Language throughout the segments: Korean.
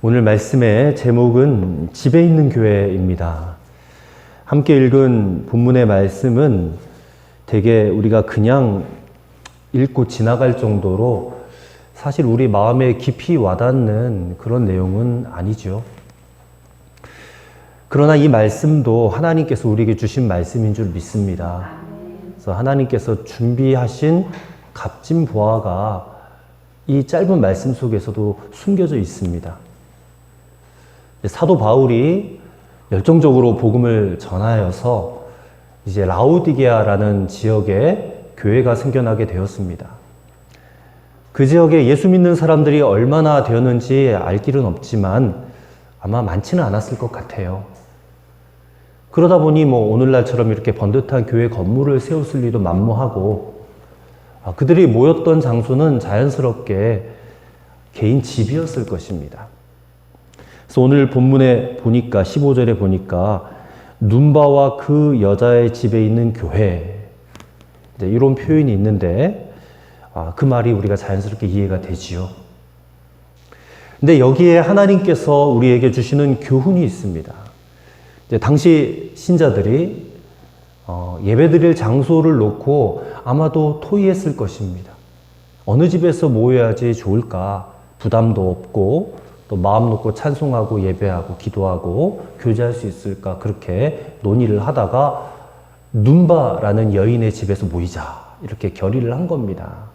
오늘 말씀의 제목은 집에 있는 교회입니다. 함께 읽은 본문의 말씀은 되게 우리가 그냥 읽고 지나갈 정도로 사실 우리 마음에 깊이 와닿는 그런 내용은 아니죠. 그러나 이 말씀도 하나님께서 우리에게 주신 말씀인 줄 믿습니다. 그래서 하나님께서 준비하신 값진 보화가 이 짧은 말씀 속에서도 숨겨져 있습니다. 사도 바울이 열정적으로 복음을 전하여서 이제 라오디게아라는 지역에 교회가 생겨나게 되었습니다. 그 지역에 예수 믿는 사람들이 얼마나 되었는지 알 길은 없지만 아마 많지는 않았을 것 같아요. 그러다 보니 오늘날처럼 이렇게 번듯한 교회 건물을 세웠을 리도 만무하고 그들이 모였던 장소는 자연스럽게 개인 집이었을 것입니다. 그래서 오늘 본문에 보니까 15절에 보니까 눈바와 그 여자의 집에 있는 교회 이런 표현이 있는데 그 말이 우리가 자연스럽게 이해가 되지요. 근데 여기에 하나님께서 우리에게 주시는 교훈이 있습니다. 이제 당시 신자들이 예배드릴 장소를 놓고 아마도 토의했을 것입니다. 어느 집에서 모여야지 좋을까? 부담도 없고 또 마음 놓고 찬송하고 예배하고 기도하고 교제할 수 있을까? 그렇게 논의를 하다가 눈바라는 여인의 집에서 모이자 이렇게 결의를 한 겁니다.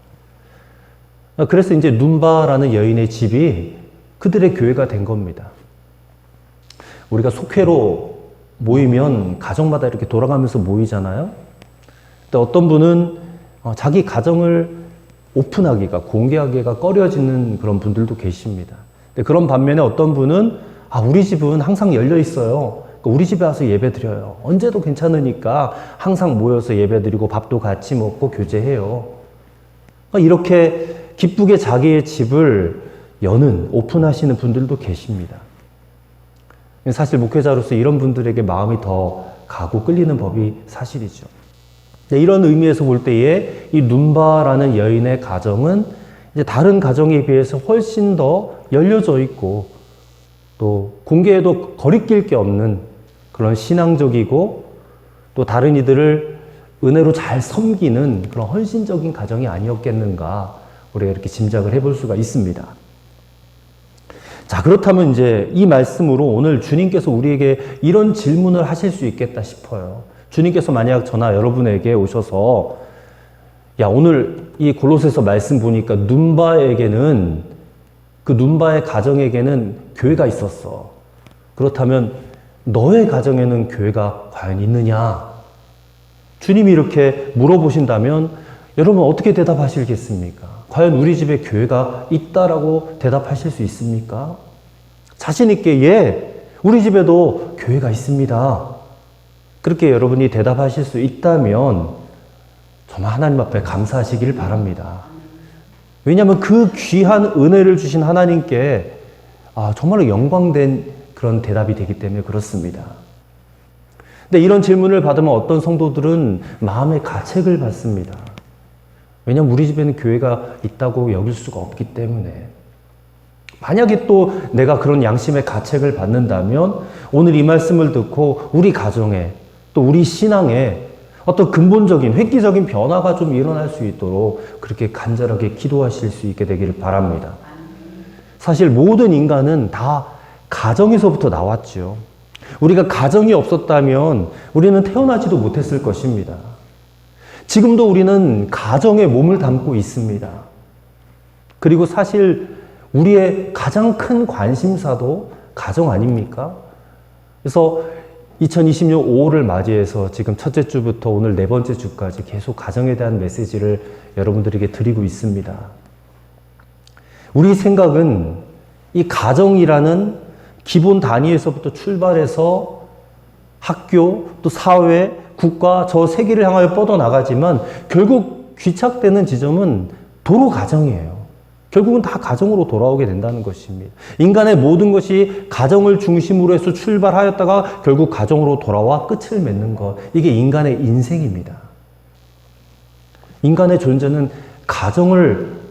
그래서 이제 눈바라는 여인의 집이 그들의 교회가 된 겁니다. 우리가 속회로 모이면 가정마다 이렇게 돌아가면서 모이잖아요. 근데 어떤 분은 자기 가정을 오픈하기가, 공개하기가 꺼려지는 그런 분들도 계십니다. 근데 그런 반면에 어떤 분은 우리 집은 항상 열려 있어요. 그러니까 우리 집에 와서 예배 드려요. 언제도 괜찮으니까 항상 모여서 예배 드리고 밥도 같이 먹고 교제해요. 이렇게 기쁘게 자기의 집을 여는, 오픈하시는 분들도 계십니다. 사실 목회자로서 이런 분들에게 마음이 더 가고 끌리는 법이 사실이죠. 이런 의미에서 볼 때에 이 눈바라는 여인의 가정은 이제 다른 가정에 비해서 훨씬 더 열려져 있고 또 공개해도 거리낄 게 없는 그런 신앙적이고 또 다른 이들을 은혜로 잘 섬기는 그런 헌신적인 가정이 아니었겠는가 우리가 이렇게 짐작을 해볼 수가 있습니다. 자, 그렇다면 이제 이 말씀으로 오늘 주님께서 우리에게 이런 질문을 하실 수 있겠다 싶어요. 주님께서 만약 저나 여러분에게 오셔서 오늘 이 골로새서 말씀 보니까 눈바에게는 그 눈바의 가정에게는 교회가 있었어. 그렇다면 너의 가정에는 교회가 과연 있느냐? 주님이 이렇게 물어보신다면 여러분 어떻게 대답하시겠습니까? 과연 우리 집에 교회가 있다라고 대답하실 수 있습니까? 자신 있게 예, 우리 집에도 교회가 있습니다. 그렇게 여러분이 대답하실 수 있다면 정말 하나님 앞에 감사하시기를 바랍니다. 왜냐하면 그 귀한 은혜를 주신 하나님께 정말로 영광된 그런 대답이 되기 때문에 그렇습니다. 근데 이런 질문을 받으면 어떤 성도들은 마음의 가책을 받습니다. 왜냐하면 우리 집에는 교회가 있다고 여길 수가 없기 때문에. 만약에 또 내가 그런 양심의 가책을 받는다면 오늘 이 말씀을 듣고 우리 가정에 또 우리 신앙에 어떤 근본적인 획기적인 변화가 좀 일어날 수 있도록 그렇게 간절하게 기도하실 수 있게 되기를 바랍니다. 사실 모든 인간은 다 가정에서부터 나왔죠. 우리가 가정이 없었다면 우리는 태어나지도 못했을 것입니다. 지금도 우리는 가정에 몸을 담고 있습니다. 그리고 사실 우리의 가장 큰 관심사도 가정 아닙니까? 그래서 2020년 5월을 맞이해서 지금 첫째 주부터 오늘 네 번째 주까지 계속 가정에 대한 메시지를 여러분들에게 드리고 있습니다. 우리 생각은 이 가정이라는 기본 단위에서부터 출발해서 학교, 또 사회, 국가, 저 세계를 향하여 뻗어나가지만 결국 귀착되는 지점은 도로 가정이에요. 결국은 다 가정으로 돌아오게 된다는 것입니다. 인간의 모든 것이 가정을 중심으로 해서 출발하였다가 결국 가정으로 돌아와 끝을 맺는 것. 이게 인간의 인생입니다. 인간의 존재는 가정을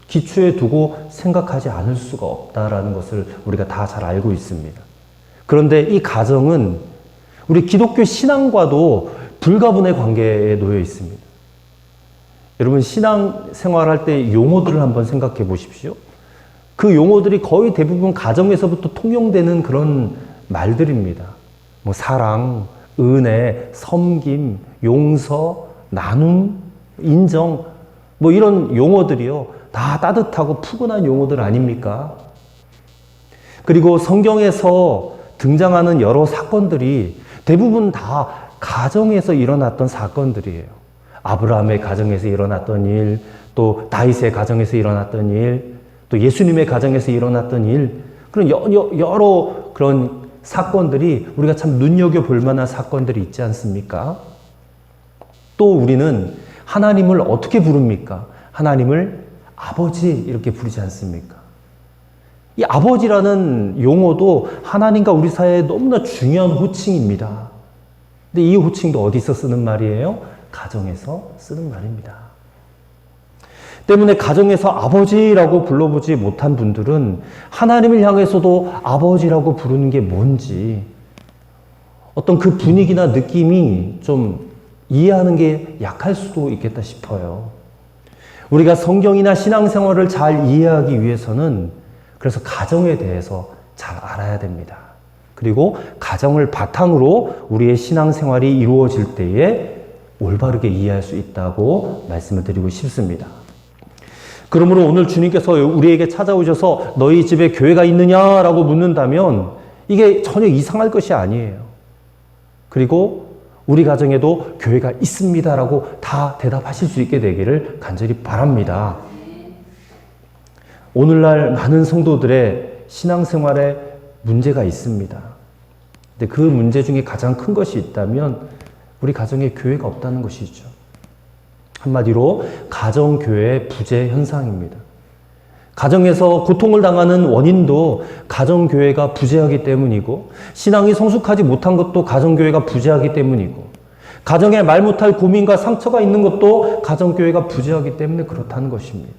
기초에 두고 생각하지 않을 수가 없다라는 것을 우리가 다 잘 알고 있습니다. 그런데 이 가정은 우리 기독교 신앙과도 불가분의 관계에 놓여 있습니다. 여러분, 신앙 생활할 때 용어들을 한번 생각해 보십시오. 그 용어들이 거의 대부분 가정에서부터 통용되는 그런 말들입니다. 뭐 사랑, 은혜, 섬김, 용서, 나눔, 인정, 뭐 이런 용어들이요. 다 따뜻하고 푸근한 용어들 아닙니까? 그리고 성경에서 등장하는 여러 사건들이 대부분 다 가정에서 일어났던 사건들이에요. 아브라함의 가정에서 일어났던 일, 또 다윗의 가정에서 일어났던 일, 또 예수님의 가정에서 일어났던 일, 그런 여러 그런 사건들이 우리가 참 눈여겨볼 만한 사건들이 있지 않습니까? 또 우리는 하나님을 어떻게 부릅니까? 하나님을 아버지 이렇게 부르지 않습니까? 이 아버지라는 용어도 하나님과 우리 사이에 너무나 중요한 호칭입니다. 근데 이 호칭도 어디서 쓰는 말이에요? 가정에서 쓰는 말입니다. 때문에 가정에서 아버지라고 불러보지 못한 분들은 하나님을 향해서도 아버지라고 부르는 게 뭔지 어떤 그 분위기나 느낌이 좀 이해하는 게 약할 수도 있겠다 싶어요. 우리가 성경이나 신앙생활을 잘 이해하기 위해서는 그래서 가정에 대해서 잘 알아야 됩니다. 그리고 가정을 바탕으로 우리의 신앙생활이 이루어질 때에 올바르게 이해할 수 있다고 말씀을 드리고 싶습니다. 그러므로 오늘 주님께서 우리에게 찾아오셔서 너희 집에 교회가 있느냐라고 묻는다면 이게 전혀 이상할 것이 아니에요. 그리고 우리 가정에도 교회가 있습니다라고 다 대답하실 수 있게 되기를 간절히 바랍니다. 오늘날 많은 성도들의 신앙생활에 문제가 있습니다. 근데 그 문제 중에 가장 큰 것이 있다면 우리 가정에 교회가 없다는 것이죠. 한마디로 가정교회 부재 현상입니다. 가정에서 고통을 당하는 원인도 가정교회가 부재하기 때문이고 신앙이 성숙하지 못한 것도 가정교회가 부재하기 때문이고 가정에 말 못할 고민과 상처가 있는 것도 가정교회가 부재하기 때문에 그렇다는 것입니다.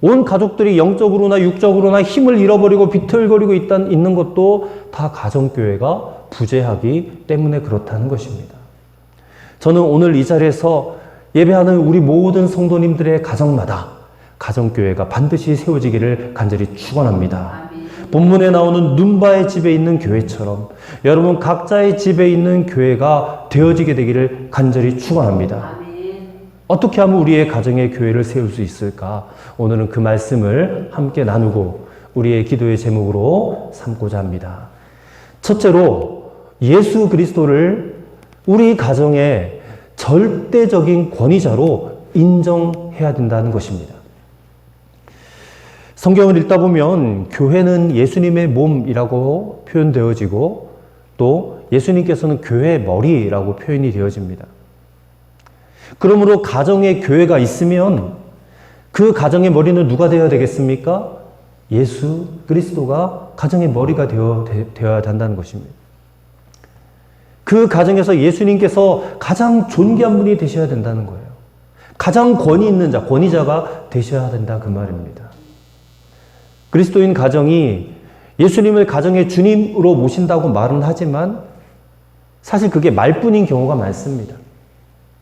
온 가족들이 영적으로나 육적으로나 힘을 잃어버리고 비틀거리고 있는 것도 다 가정교회가 부재하기 때문에 그렇다는 것입니다. 저는 오늘 이 자리에서 예배하는 우리 모든 성도님들의 가정마다 가정교회가 반드시 세워지기를 간절히 축원합니다. 본문에 나오는 눈바의 집에 있는 교회처럼 여러분 각자의 집에 있는 교회가 되어지게 되기를 간절히 축원합니다. 어떻게 하면 우리의 가정에 교회를 세울 수 있을까? 오늘은 그 말씀을 함께 나누고 우리의 기도의 제목으로 삼고자 합니다. 첫째로 예수 그리스도를 우리 가정의 절대적인 권위자로 인정해야 된다는 것입니다. 성경을 읽다 보면 교회는 예수님의 몸이라고 표현되어지고 또 예수님께서는 교회의 머리라고 표현이 되어집니다. 그러므로 가정에 교회가 있으면 그 가정의 머리는 누가 되어야 되겠습니까? 예수 그리스도가 가정의 머리가 되어야 한다는 것입니다. 그 가정에서 예수님께서 가장 존귀한 분이 되셔야 된다는 거예요. 가장 권위 있는 자, 권위자가 되셔야 된다 그 말입니다. 그리스도인 가정이 예수님을 가정의 주님으로 모신다고 말은 하지만 사실 그게 말뿐인 경우가 많습니다.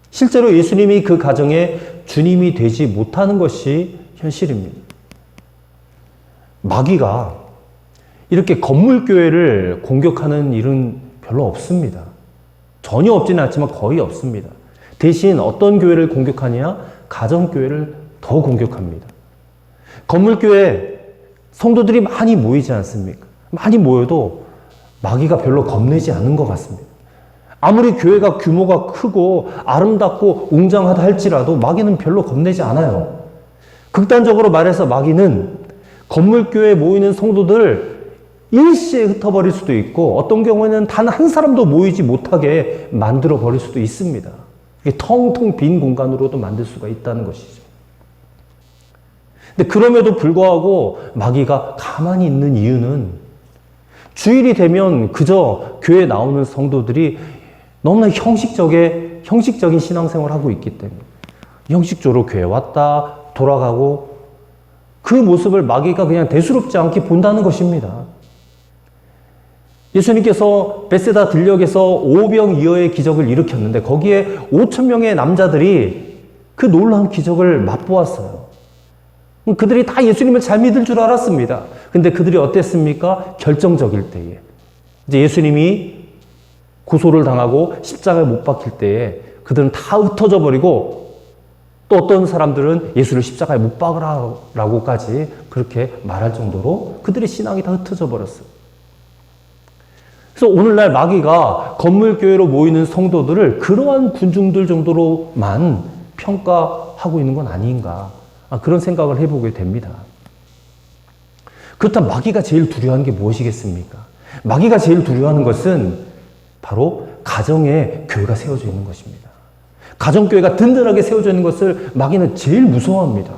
실제로 예수님이 그 가정의 주님이 되지 못하는 것이 현실입니다. 마귀가 이렇게 건물교회를 공격하는 일은 별로 없습니다. 전혀 없지는 않지만 거의 없습니다. 대신 어떤 교회를 공격하냐? 가정교회를 더 공격합니다. 건물교회 성도들이 많이 모이지 않습니까? 많이 모여도 마귀가 별로 겁내지 않은 것 같습니다. 아무리 교회가 규모가 크고 아름답고 웅장하다 할지라도 마귀는 별로 겁내지 않아요. 극단적으로 말해서 마귀는 건물교회에 모이는 성도들 일시에 흩어버릴 수도 있고 어떤 경우에는 단 한 사람도 모이지 못하게 만들어 버릴 수도 있습니다. 이게 텅텅 빈 공간으로도 만들 수가 있다는 것이죠. 근데 그럼에도 불구하고 마귀가 가만히 있는 이유는 주일이 되면 그저 교회에 나오는 성도들이 너무나 형식적인 신앙생활을 하고 있기 때문에 형식적으로 교회 왔다 돌아가고 그 모습을 마귀가 그냥 대수롭지 않게 본다는 것입니다. 예수님께서 베세다 들녘에서 오병이어의 기적을 일으켰는데 거기에 5천 명의 남자들이 그 놀라운 기적을 맛보았어요. 그들이 다 예수님을 잘 믿을 줄 알았습니다. 근데 그들이 어땠습니까? 결정적일 때에 이제 예수님이 고소를 당하고 십자가에 못 박힐 때에 그들은 다 흩어져 버리고 또 어떤 사람들은 예수를 십자가에 못 박으라고까지 그렇게 말할 정도로 그들의 신앙이 다 흩어져 버렸어요. 그래서 오늘날 마귀가 건물교회로 모이는 성도들을 그러한 군중들 정도로만 평가하고 있는 건 아닌가, 그런 생각을 해보게 됩니다. 그렇다면 마귀가 제일 두려워하는 게 무엇이겠습니까? 마귀가 제일 두려워하는 것은 바로 가정에 교회가 세워져 있는 것입니다. 가정교회가 든든하게 세워져 있는 것을 마귀는 제일 무서워합니다.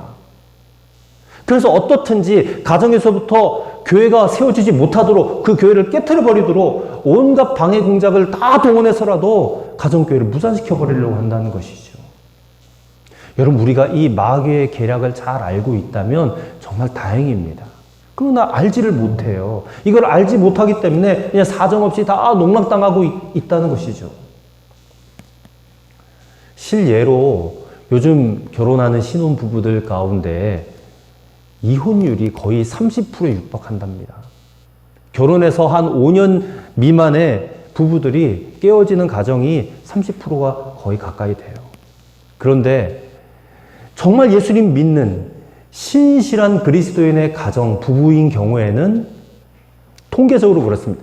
그래서 어떻든지 가정에서부터 교회가 세워지지 못하도록 그 교회를 깨트려 버리도록 온갖 방해 공작을 다 동원해서라도 가정교회를 무산시켜 버리려고 한다는 것이죠. 여러분, 우리가 이 마귀의 계략을 잘 알고 있다면 정말 다행입니다. 그러나 알지를 못해요. 이걸 알지 못하기 때문에 그냥 사정없이 다 농락당하고 있다는 것이죠. 실예로 요즘 결혼하는 신혼부부들 가운데 이혼율이 거의 30%에 육박한답니다. 결혼해서 한 5년 미만의 부부들이 깨어지는 가정이 30%가 거의 가까이 돼요. 그런데 정말 예수님 믿는 신실한 그리스도인의 가정, 부부인 경우에는 통계적으로 그렇습니다.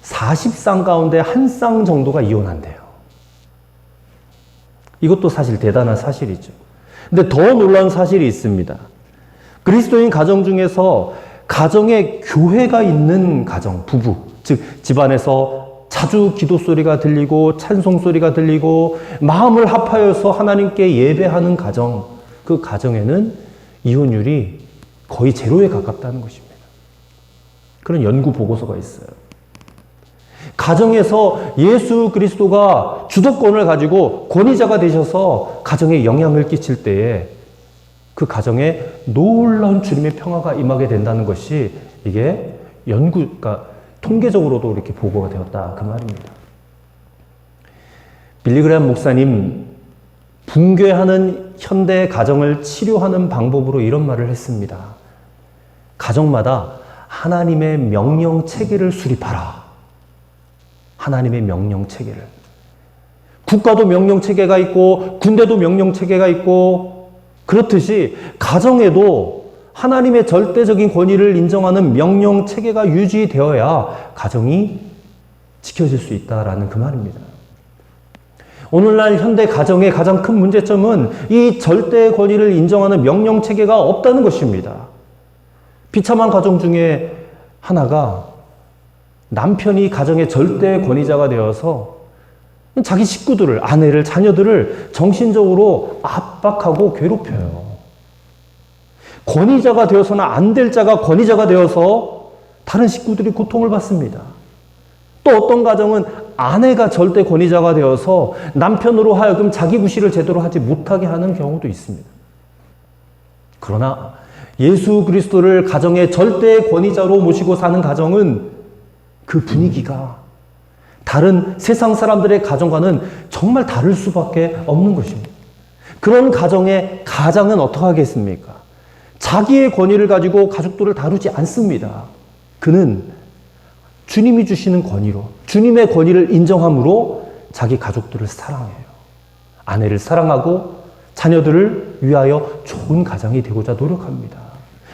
40쌍 가운데 1쌍 정도가 이혼한대요. 이것도 사실 대단한 사실이죠. 근데 더 놀라운 사실이 있습니다. 그리스도인 가정 중에서 가정에 교회가 있는 가정, 부부, 즉 집안에서 자주 기도 소리가 들리고 찬송 소리가 들리고 마음을 합하여서 하나님께 예배하는 가정, 그 가정에는 이혼율이 거의 제로에 가깝다는 것입니다. 그런 연구 보고서가 있어요. 가정에서 예수 그리스도가 주도권을 가지고 권위자가 되셔서 가정에 영향을 끼칠 때에 그 가정에 놀라운 주님의 평화가 임하게 된다는 것이 이게 그러니까 통계적으로도 이렇게 보고가 되었다, 그 말입니다. 빌리 그레이엄 목사님, 붕괴하는 현대 가정을 치료하는 방법으로 이런 말을 했습니다. 가정마다 하나님의 명령 체계를 수립하라. 하나님의 명령 체계를. 국가도 명령 체계가 있고 군대도 명령 체계가 있고 그렇듯이 가정에도 하나님의 절대적인 권위를 인정하는 명령 체계가 유지되어야 가정이 지켜질 수 있다라는 그 말입니다. 오늘날 현대 가정의 가장 큰 문제점은 이 절대 권위를 인정하는 명령 체계가 없다는 것입니다. 비참한 가정 중에 하나가 남편이 가정의 절대 권위자가 되어서 자기 식구들을, 아내를, 자녀들을 정신적으로 압박하고 괴롭혀요. 권위자가 되어서는 안 될 자가 권위자가 되어서 다른 식구들이 고통을 받습니다. 또 어떤 가정은 아내가 절대 권위자가 되어서 남편으로 하여금 자기 구실을 제대로 하지 못하게 하는 경우도 있습니다. 그러나 예수 그리스도를 가정의 절대 권위자로 모시고 사는 가정은 그 분위기가 다른 세상 사람들의 가정과는 정말 다를 수밖에 없는 것입니다. 그런 가정의 가장은 어떻게 하겠습니까? 자기의 권위를 가지고 가족들을 다루지 않습니다. 그는 주님이 주시는 권위로, 주님의 권위를 인정함으로 자기 가족들을 사랑해요. 아내를 사랑하고 자녀들을 위하여 좋은 가정이 되고자 노력합니다.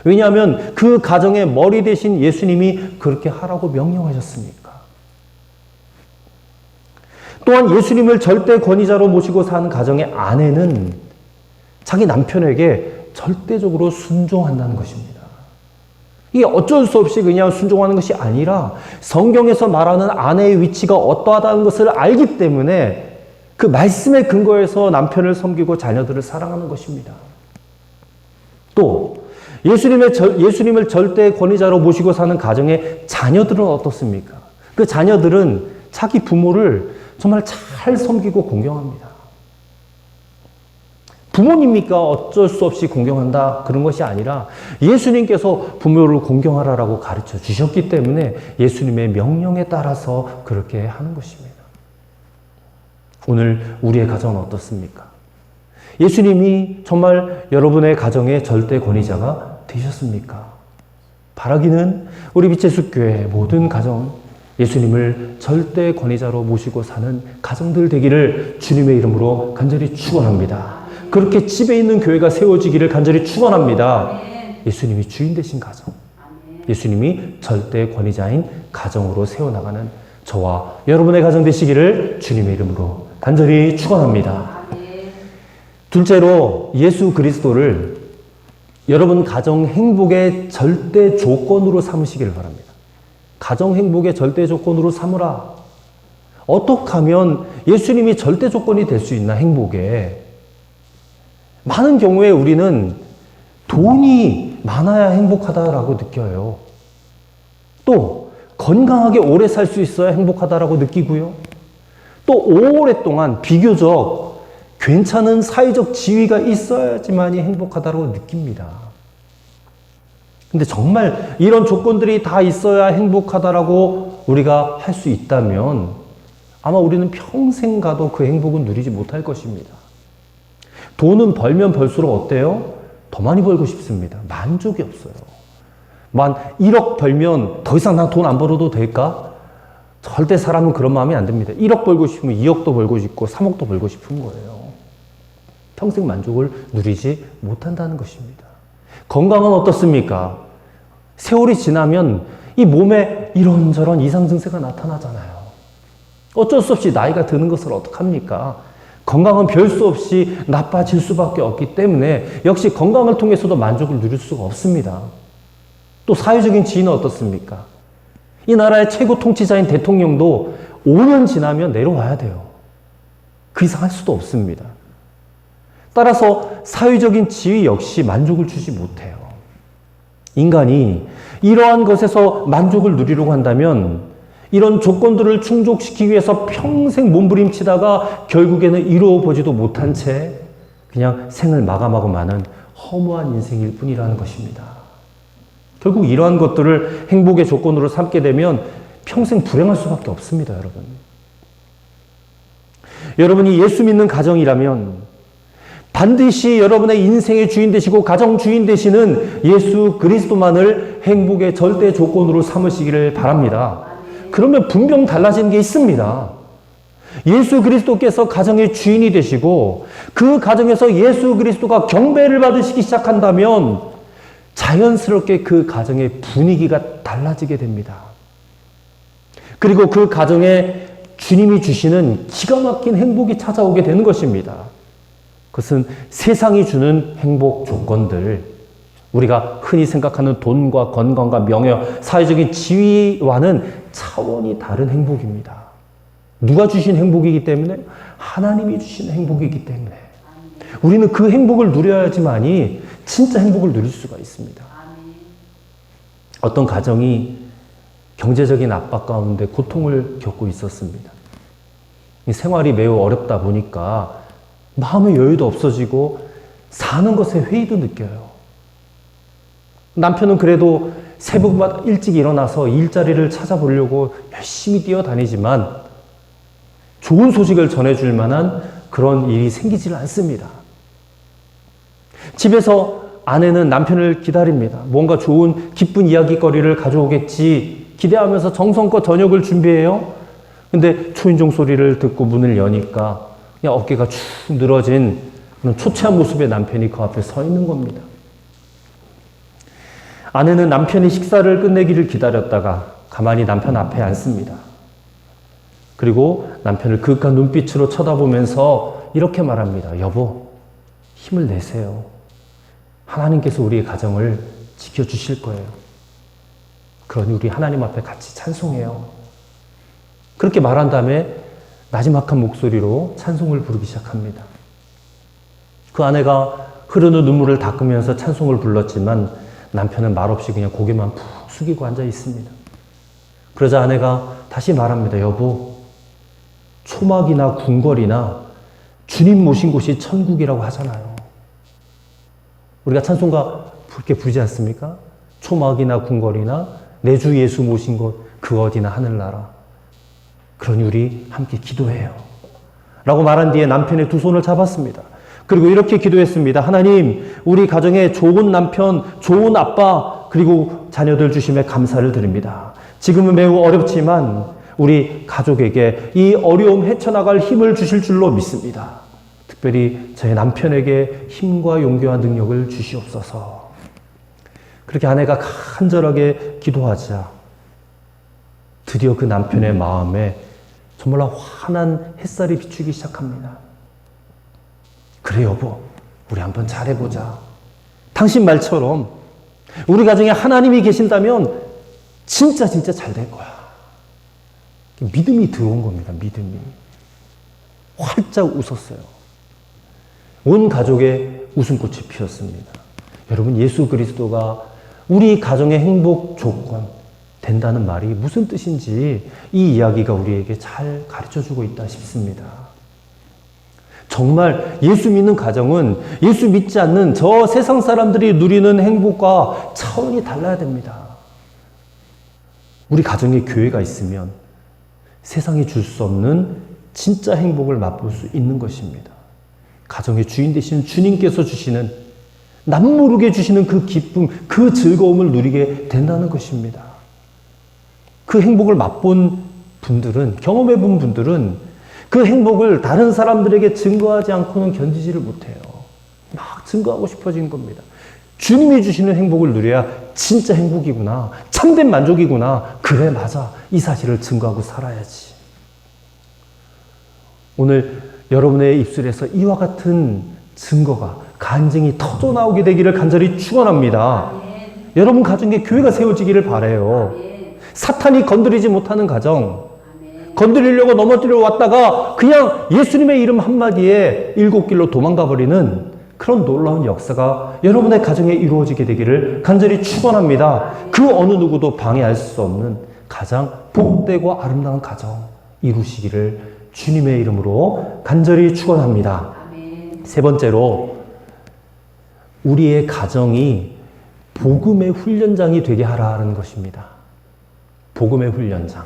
왜냐하면 그 가정의 머리 대신 예수님이 그렇게 하라고 명령하셨으니까. 또한 예수님을 절대 권위자로 모시고 사는 가정의 아내는 자기 남편에게 절대적으로 순종한다는 것입니다. 이게 어쩔 수 없이 그냥 순종하는 것이 아니라 성경에서 말하는 아내의 위치가 어떠하다는 것을 알기 때문에 그 말씀의 근거에서 남편을 섬기고 자녀들을 사랑하는 것입니다. 또 예수님을 절대 권위자로 모시고 사는 가정의 자녀들은 어떻습니까? 그 자녀들은 자기 부모를 정말 잘 섬기고 공경합니다. 부모님이니까 어쩔 수 없이 공경한다 그런 것이 아니라 예수님께서 부모를 공경하라라고 가르쳐 주셨기 때문에 예수님의 명령에 따라서 그렇게 하는 것입니다. 오늘 우리의 가정은 어떻습니까? 예수님이 정말 여러분의 가정의 절대 권위자가 되셨습니까? 바라기는 우리 빛의 숲교회 모든 가정 예수님을 절대 권위자로 모시고 사는 가정들 되기를 주님의 이름으로 간절히 축원합니다. 그렇게 집에 있는 교회가 세워지기를 간절히 축원합니다. 예수님이 주인 되신 가정, 예수님이 절대 권위자인 가정으로 세워나가는 저와 여러분의 가정 되시기를 주님의 이름으로 간절히 축원합니다. 둘째로 예수 그리스도를 여러분 가정 행복의 절대 조건으로 삼으시기를 바랍니다. 가정 행복의 절대 조건으로 삼으라. 어떻게 하면 예수님이 절대 조건이 될 수 있나, 행복에. 많은 경우에 우리는 돈이 많아야 행복하다라고 느껴요. 또 건강하게 오래 살 수 있어야 행복하다라고 느끼고요. 또 오랫동안 비교적 괜찮은 사회적 지위가 있어야지만이 행복하다고 느낍니다. 근데 정말 이런 조건들이 다 있어야 행복하다라고 우리가 할 수 있다면 아마 우리는 평생 가도 그 행복은 누리지 못할 것입니다. 돈은 벌면 벌수록 어때요? 더 많이 벌고 싶습니다. 만족이 없어요. 1억 벌면 더 이상 난 돈 안 벌어도 될까? 절대 사람은 그런 마음이 안 듭니다. 1억 벌고 싶으면 2억도 벌고 싶고 3억도 벌고 싶은 거예요. 평생 만족을 누리지 못한다는 것입니다. 건강은 어떻습니까? 세월이 지나면 이 몸에 이런저런 이상 증세가 나타나잖아요. 어쩔 수 없이 나이가 드는 것을 어떡합니까? 건강은 별 수 없이 나빠질 수밖에 없기 때문에 역시 건강을 통해서도 만족을 누릴 수가 없습니다. 또 사회적인 지위는 어떻습니까? 이 나라의 최고 통치자인 대통령도 5년 지나면 내려와야 돼요. 그 이상 할 수도 없습니다. 따라서 사회적인 지위 역시 만족을 주지 못해요. 인간이 이러한 것에서 만족을 누리려고 한다면 이런 조건들을 충족시키기 위해서 평생 몸부림치다가 결국에는 이루어보지도 못한 채 그냥 생을 마감하고 마는 허무한 인생일 뿐이라는 것입니다. 결국 이러한 것들을 행복의 조건으로 삼게 되면 평생 불행할 수밖에 없습니다, 여러분. 여러분이 예수 믿는 가정이라면 반드시 여러분의 인생의 주인 되시고 가정 주인 되시는 예수 그리스도만을 행복의 절대 조건으로 삼으시기를 바랍니다. 그러면 분명 달라지는 게 있습니다. 예수 그리스도께서 가정의 주인이 되시고 그 가정에서 예수 그리스도가 경배를 받으시기 시작한다면 자연스럽게 그 가정의 분위기가 달라지게 됩니다. 그리고 그 가정에 주님이 주시는 기가 막힌 행복이 찾아오게 되는 것입니다. 그것은 세상이 주는 행복 조건들, 우리가 흔히 생각하는 돈과 건강과 명예, 사회적인 지위와는 차원이 다른 행복입니다. 누가 주신 행복이기 때문에? 하나님이 주신 행복이기 때문에 우리는 그 행복을 누려야지만이 진짜 행복을 누릴 수가 있습니다. 어떤 가정이 경제적인 압박 가운데 고통을 겪고 있었습니다. 생활이 매우 어렵다 보니까 마음의 여유도 없어지고 사는 것에 회의도 느껴요. 남편은 그래도 새벽마다 일찍 일어나서 일자리를 찾아보려고 열심히 뛰어다니지만 좋은 소식을 전해줄 만한 그런 일이 생기질 않습니다. 집에서 아내는 남편을 기다립니다. 뭔가 좋은 기쁜 이야기거리를 가져오겠지 기대하면서 정성껏 저녁을 준비해요. 근데 초인종 소리를 듣고 문을 여니까 그냥 어깨가 축 늘어진 그런 초췌한 모습의 남편이 그 앞에 서 있는 겁니다. 아내는 남편이 식사를 끝내기를 기다렸다가 가만히 남편 앞에 앉습니다. 그리고 남편을 그윽한 눈빛으로 쳐다보면서 이렇게 말합니다. 여보, 힘을 내세요. 하나님께서 우리의 가정을 지켜주실 거예요. 그러니 우리 하나님 앞에 같이 찬송해요. 그렇게 말한 다음에 나지막한 목소리로 찬송을 부르기 시작합니다. 그 아내가 흐르는 눈물을 닦으면서 찬송을 불렀지만 남편은 말없이 그냥 고개만 푹 숙이고 앉아 있습니다. 그러자 아내가 다시 말합니다. 여보, 초막이나 궁궐이나 주님 모신 곳이 천국이라고 하잖아요. 우리가 찬송가 그렇게 부르지 않습니까? 초막이나 궁궐이나 내 주 예수 모신 곳 그 어디나 하늘나라. 그러니 우리 함께 기도해요. 라고 말한 뒤에 남편의 두 손을 잡았습니다. 그리고 이렇게 기도했습니다. 하나님, 우리 가정에 좋은 남편, 좋은 아빠, 그리고 자녀들 주심에 감사를 드립니다. 지금은 매우 어렵지만 우리 가족에게 이 어려움 헤쳐나갈 힘을 주실 줄로 믿습니다. 특별히 저희 남편에게 힘과 용기와 능력을 주시옵소서. 그렇게 아내가 간절하게 기도하자 드디어 그 남편의 마음에 정말로 환한 햇살이 비추기 시작합니다. 그래 여보, 우리 한번 잘해보자. 당신 말처럼 우리 가정에 하나님이 계신다면 진짜 잘 될 거야. 믿음이 들어온 겁니다. 믿음이. 활짝 웃었어요. 온 가족의 웃음꽃이 피었습니다. 여러분, 예수 그리스도가 우리 가정의 행복 조건 된다는 말이 무슨 뜻인지 이 이야기가 우리에게 잘 가르쳐주고 있다 싶습니다. 정말 예수 믿는 가정은 예수 믿지 않는 저 세상 사람들이 누리는 행복과 차원이 달라야 됩니다. 우리 가정에 교회가 있으면 세상이 줄 수 없는 진짜 행복을 맛볼 수 있는 것입니다. 가정의 주인 되신 주님께서 주시는 남모르게 주시는 그 기쁨, 그 즐거움을 누리게 된다는 것입니다. 그 행복을 맛본 분들은, 경험해 본 분들은 그 행복을 다른 사람들에게 증거하지 않고는 견디지를 못해요. 막 증거하고 싶어진 겁니다. 주님이 주시는 행복을 누려야 진짜 행복이구나, 참된 만족이구나, 그래 맞아, 이 사실을 증거하고 살아야지. 오늘 여러분의 입술에서 이와 같은 증거가, 간증이 터져 나오게 되기를 간절히 축원합니다. 여러분 가정에 교회가 세워지기를 바라요. 사탄이 건드리지 못하는 가정, 건드리려고 넘어뜨려 왔다가 그냥 예수님의 이름 한마디에 일곱 길로 도망가 버리는 그런 놀라운 역사가 여러분의 가정에 이루어지게 되기를 간절히 축원합니다. 그 어느 누구도 방해할 수 없는 가장 복되고 아름다운 가정 이루시기를 주님의 이름으로 간절히 축원합니다. 세 번째로, 우리의 가정이 복음의 훈련장이 되게 하라는 것입니다. 복음의 훈련장.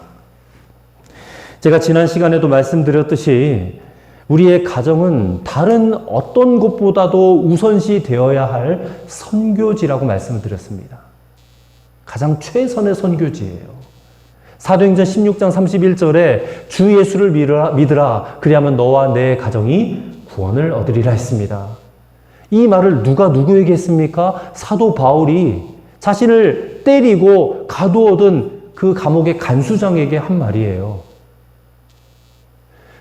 제가 지난 시간에도 말씀드렸듯이 우리의 가정은 다른 어떤 곳보다도 우선시 되어야 할 선교지라고 말씀을 드렸습니다. 가장 최선의 선교지예요. 사도행전 16장 31절에 주 예수를 믿으라 그리하면 너와 내 가정이 구원을 얻으리라 했습니다. 이 말을 누가 누구에게 했습니까? 사도 바울이 자신을 때리고 가두어둔 그 감옥의 간수장에게 한 말이에요.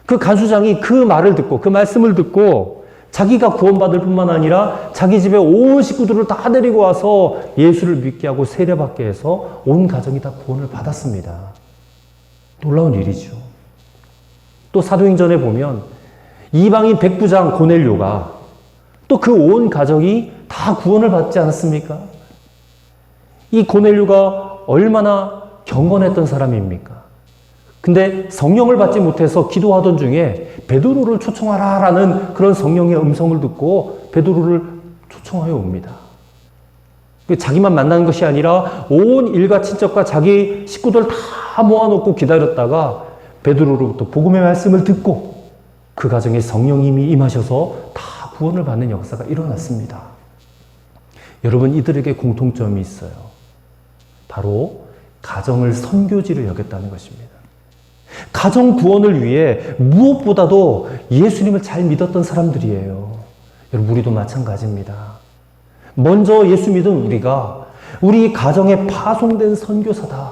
그 간수장이 그 말을 듣고, 그 말씀을 듣고 자기가 구원받을 뿐만 아니라 자기 집에 온 식구들을 다 데리고 와서 예수를 믿게 하고 세례받게 해서 온 가정이 다 구원을 받았습니다. 놀라운 일이죠. 또 사도행전에 보면 이방인 백부장 고넬료가 또 그 온 가정이 다 구원을 받지 않았습니까? 이 고넬료가 얼마나 경건했던 사람입니까? 근데 성령을 받지 못해서 기도하던 중에 베드로를 초청하라라는 그런 성령의 음성을 듣고 베드로를 초청하여 옵니다. 자기만 만나는 것이 아니라 온 일가 친척과 자기 식구들 다 모아놓고 기다렸다가 베드로로부터 복음의 말씀을 듣고 그 가정에 성령님이 임하셔서 다 구원을 받는 역사가 일어났습니다. 여러분, 이들에게 공통점이 있어요. 바로 가정을 선교지로 여겼다는 것입니다. 가정 구원을 위해 무엇보다도 예수님을 잘 믿었던 사람들이에요. 여러분, 우리도 마찬가지입니다. 먼저 예수 믿은 우리가 우리 가정에 파송된 선교사다,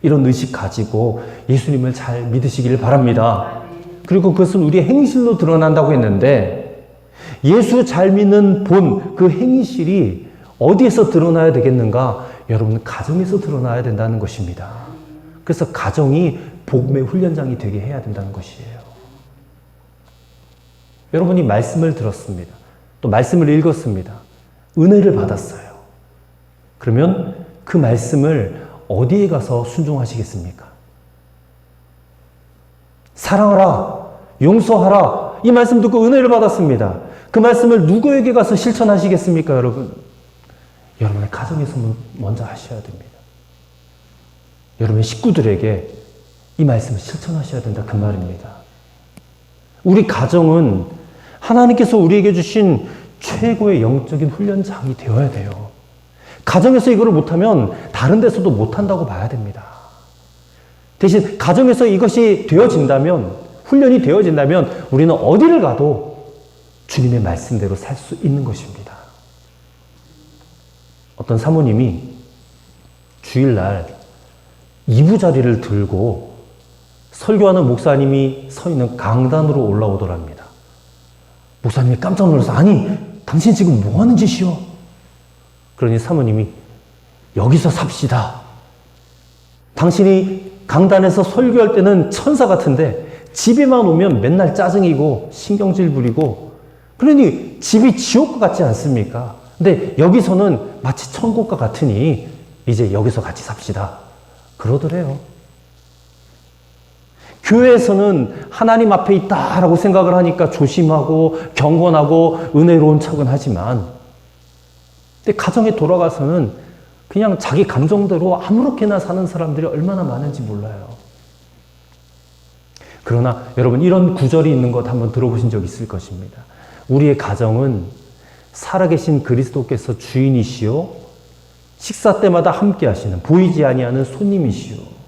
이런 의식 가지고 예수님을 잘 믿으시길 바랍니다. 그리고 그것은 우리의 행실로 드러난다고 했는데, 예수 잘 믿는 본 그 행실이 어디에서 드러나야 되겠는가? 여러분, 가정에서 드러나야 된다는 것입니다. 그래서 가정이 복음의 훈련장이 되게 해야 된다는 것이에요. 여러분이 말씀을 들었습니다. 또 말씀을 읽었습니다. 은혜를 받았어요. 그러면 그 말씀을 어디에 가서 순종하시겠습니까? 사랑하라, 용서하라, 이 말씀 듣고 은혜를 받았습니다. 그 말씀을 누구에게 가서 실천하시겠습니까, 여러분? 여러분의 가정에서 먼저 하셔야 됩니다. 여러분의 식구들에게 이 말씀을 실천하셔야 된다, 그 말입니다. 우리 가정은 하나님께서 우리에게 주신 최고의 영적인 훈련장이 되어야 돼요. 가정에서 이거를 못하면 다른 데서도 못한다고 봐야 됩니다. 대신 가정에서 이것이 되어진다면, 훈련이 되어진다면 우리는 어디를 가도 주님의 말씀대로 살 수 있는 것입니다. 어떤 사모님이 주일날 이부자리를 들고 설교하는 목사님이 서 있는 강단으로 올라오더랍니다. 목사님이 깜짝 놀라서, 아니, 당신 지금 뭐 하는 짓이요? 그러니 사모님이, 여기서 삽시다. 당신이 강단에서 설교할 때는 천사 같은데 집에만 오면 맨날 짜증이고 신경질 부리고, 그러니 집이 지옥과 같지 않습니까? 근데 여기서는 마치 천국과 같으니 이제 여기서 같이 삽시다. 그러더래요. 교회에서는 하나님 앞에 있다라고 생각을 하니까 조심하고 경건하고 은혜로운 척은 하지만, 근데 가정에 돌아가서는 그냥 자기 감정대로 아무렇게나 사는 사람들이 얼마나 많은지 몰라요. 그러나 여러분, 이런 구절이 있는 것 한번 들어보신 적 있을 것입니다. 우리의 가정은 살아계신 그리스도께서 주인이시요 식사 때마다 함께 하시는 보이지 아니하는 손님이시요.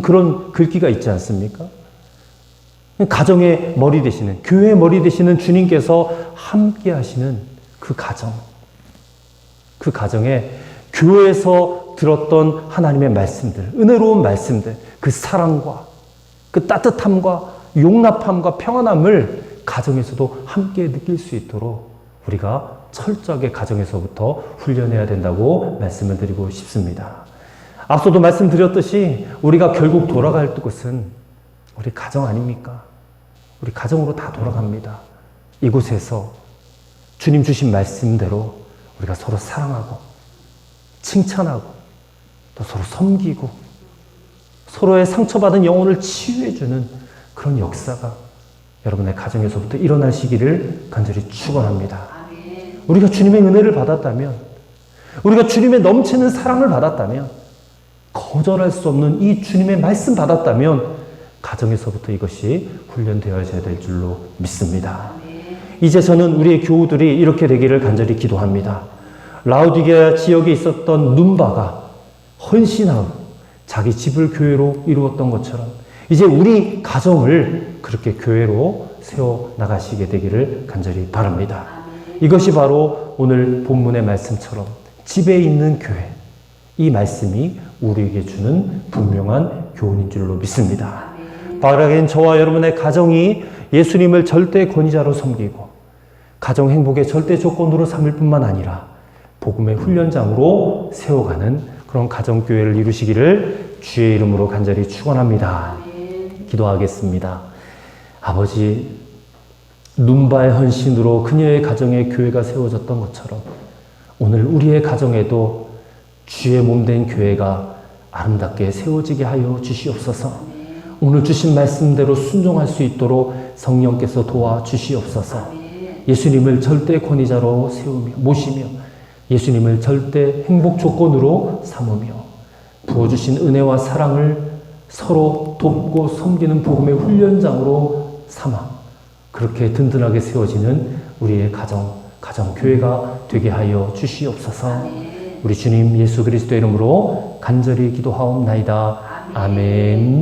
그런 글귀가 있지 않습니까? 가정의 머리 되시는, 교회의 머리 되시는 주님께서 함께 하시는 그 가정, 그 가정에 교회에서 들었던 하나님의 말씀들, 은혜로운 말씀들, 그 사랑과 그 따뜻함과 용납함과 평안함을 가정에서도 함께 느낄 수 있도록 우리가 철저하게 가정에서부터 훈련해야 된다고 말씀을 드리고 싶습니다. 앞서도 말씀드렸듯이 우리가 결국 돌아갈 곳은 우리 가정 아닙니까? 우리 가정으로 다 돌아갑니다. 이곳에서 주님 주신 말씀대로 우리가 서로 사랑하고 칭찬하고 또 서로 섬기고 서로의 상처받은 영혼을 치유해주는 그런 역사가 여러분의 가정에서부터 일어나시기를 간절히 축원합니다. 우리가 주님의 은혜를 받았다면, 우리가 주님의 넘치는 사랑을 받았다면, 거절할 수 없는 이 주님의 말씀 받았다면 가정에서부터 이것이 훈련되어져야 될 줄로 믿습니다. 이제 저는 우리의 교우들이 이렇게 되기를 간절히 기도합니다. 라우디게아 지역에 있었던 눈바가 헌신하고 자기 집을 교회로 이루었던 것처럼 이제 우리 가정을 그렇게 교회로 세워 나가시게 되기를 간절히 바랍니다. 이것이 바로 오늘 본문의 말씀처럼 집에 있는 교회, 이 말씀이 우리에게 주는 분명한 교훈인 줄로 믿습니다. 바라긴 저와 여러분의 가정이 예수님을 절대 권위자로 섬기고 가정 행복의 절대 조건으로 삼을 뿐만 아니라 복음의 훈련장으로 세워가는 그런 가정교회를 이루시기를 주의 이름으로 간절히 축원합니다. 기도하겠습니다. 아버지, 눈바의 헌신으로 그녀의 가정에 교회가 세워졌던 것처럼 오늘 우리의 가정에도 주의 몸된 교회가 아름답게 세워지게 하여 주시옵소서. 오늘 주신 말씀대로 순종할 수 있도록 성령께서 도와주시옵소서. 예수님을 절대 권위자로 세우며 모시며 예수님을 절대 행복 조건으로 삼으며 부어주신 은혜와 사랑을 서로 돕고 섬기는 복음의 훈련장으로 삼아 그렇게 든든하게 세워지는 우리의 가정교회가 되게 하여 주시옵소서. 우리 주님 예수 그리스도의 이름으로 간절히 기도하옵나이다. 아멘.